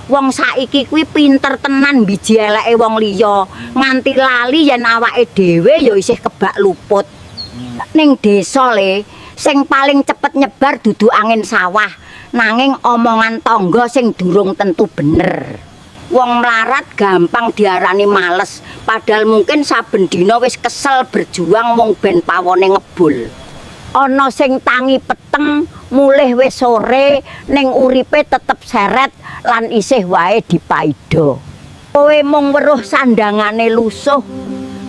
Wong saiki kuwi pinter tenan biji eleke wong liya, nganti lali yen awake dhewe ya isih kebak luput. Ning desa le, sing paling cepet nyebar dudu angin sawah, nanging omongan tangga sing durung tentu bener. Wong mlarat gampang diarani males, padahal mungkin saben dina wis kesel berjuang mung ben pawone ngebul. Ana sing tangi peteng, mulih wis sore, ning uripe tetep seret lan isih wae dipaida. Kowe mung weruh sandangane lusuh,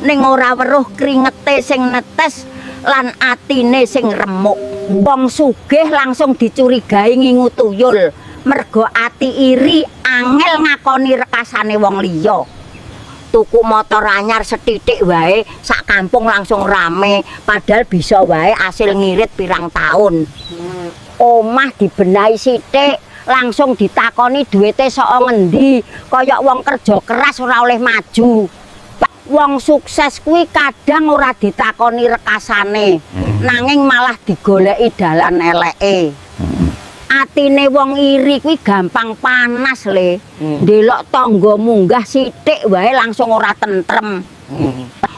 ning ora weruh kringete sing netes lan atine sing remuk. Wong sugih langsung dicurigai ngingu tuyul, mergo ati iri angel ngakoni rekasane wong liya. Tuku motor anyar setitik wae sak kampung langsung rame, padahal bisa wae asil ngirit pirang tahun. Omah dibenahi sithik langsung ditakoni duwite saka ngendi, kaya wong kerja keras ora oleh maju. Wong sukses kuwi kadang ora ditakoni rekasane, nanging malah digoleki dalan eleke. Atine wong iri kuwi gampang panas le. Ndelok tangga munggah sithik wae langsung ora tentrem.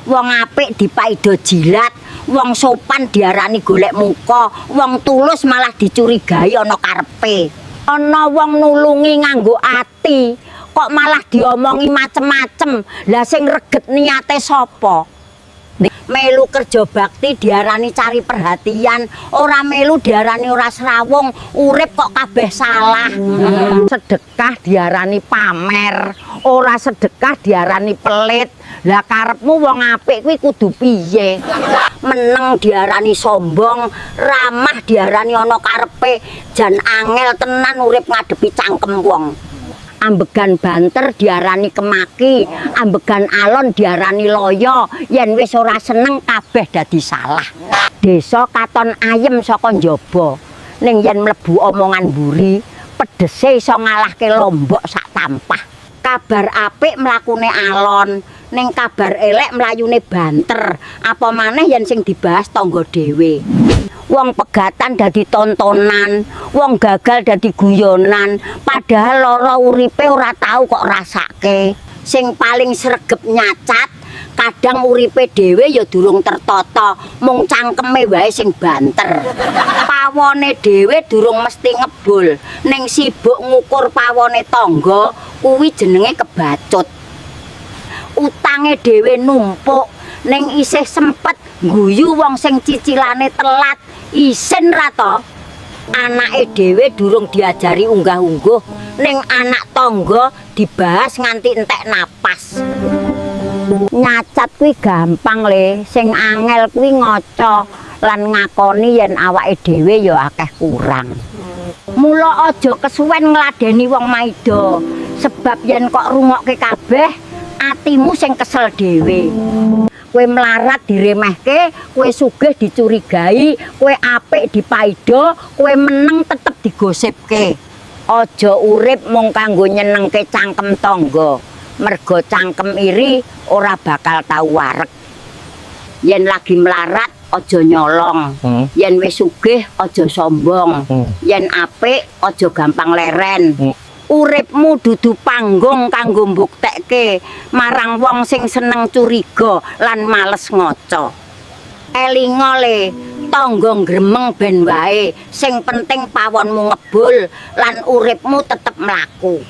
Wong apik dipaida jilat, wong sopan diarani golek muka, wong tulus malah dicurigai ana karepe. Ana wong nulungi nganggo ati, kok malah diomongi macem-macem. Lah sing reget niate sapa? Melu kerja bakti diarani cari perhatian, ora melu diarani ora srawung, urip kok kabeh salah. Sedekah diarani pamer, ora sedekah diarani pelit. Lah karepmu wong apik kuwi kudu piye? Meneng diarani sombong, ramah diarani ana karepe, jan angel tenan urip ngadepi cangkem wong. Ambegan banter diarani kemaki, ambegan alon diarani loyo, yen wis ora seneng kabeh dadi salah. Desa katon ayem saka njaba, ning yen mlebu omongan mburi, pedese iso ngalahke lombok sak tampah. Kabar apik mlakune alon, ning kabar elek mlayune banter, apa maneh yen sing dibahas tangga dhewe. Wong pegatan dadi tontonan, wong gagal dadi guyonan, padahal lara uripe ora tau kok rasake. Sing paling sregep nyacat, kadang uripe dhewe ya durung tertata, mung cangkeme wae sing banter. Pawone dhewe durung mesti ngebul, ning sibuk ngukur pawone tangga, kuwi jenenge kebacut. Utange dhewe numpuk, ning isih sempet guyu wong sing cicilane telat. Isin ra to, anake dhewe durung diajari unggah-ungguh, ning anak tangga dibahas nganti entek napas. Nyacat kuwi gampang le, sing angel kuwi ngaca lan ngakoni yen awake dhewe ya akeh kurang. Mula aja kesuwen ngladeni wong maida, sebab yen kok rungokke kabeh, atimu sing kesel dhewe. Kowe melarat diremehke, kowe sugih dicurigai, kowe apik dipaida, kowe meneng tetep digosipke. Aja urip mung kanggo nyenengke cangkem tangga, mergo cangkem iri ora bakal tau wareg. Yen lagi melarat aja nyolong, yen wis sugih aja sombong, yen apik aja gampang leren. Uripmu dudu panggung kanggo mbuktekke marang wong sing seneng curiga lan males ngaca. Elinga le, tangga gremeng ben wae, sing penting pawonmu ngebul lan uripmu tetep mlaku.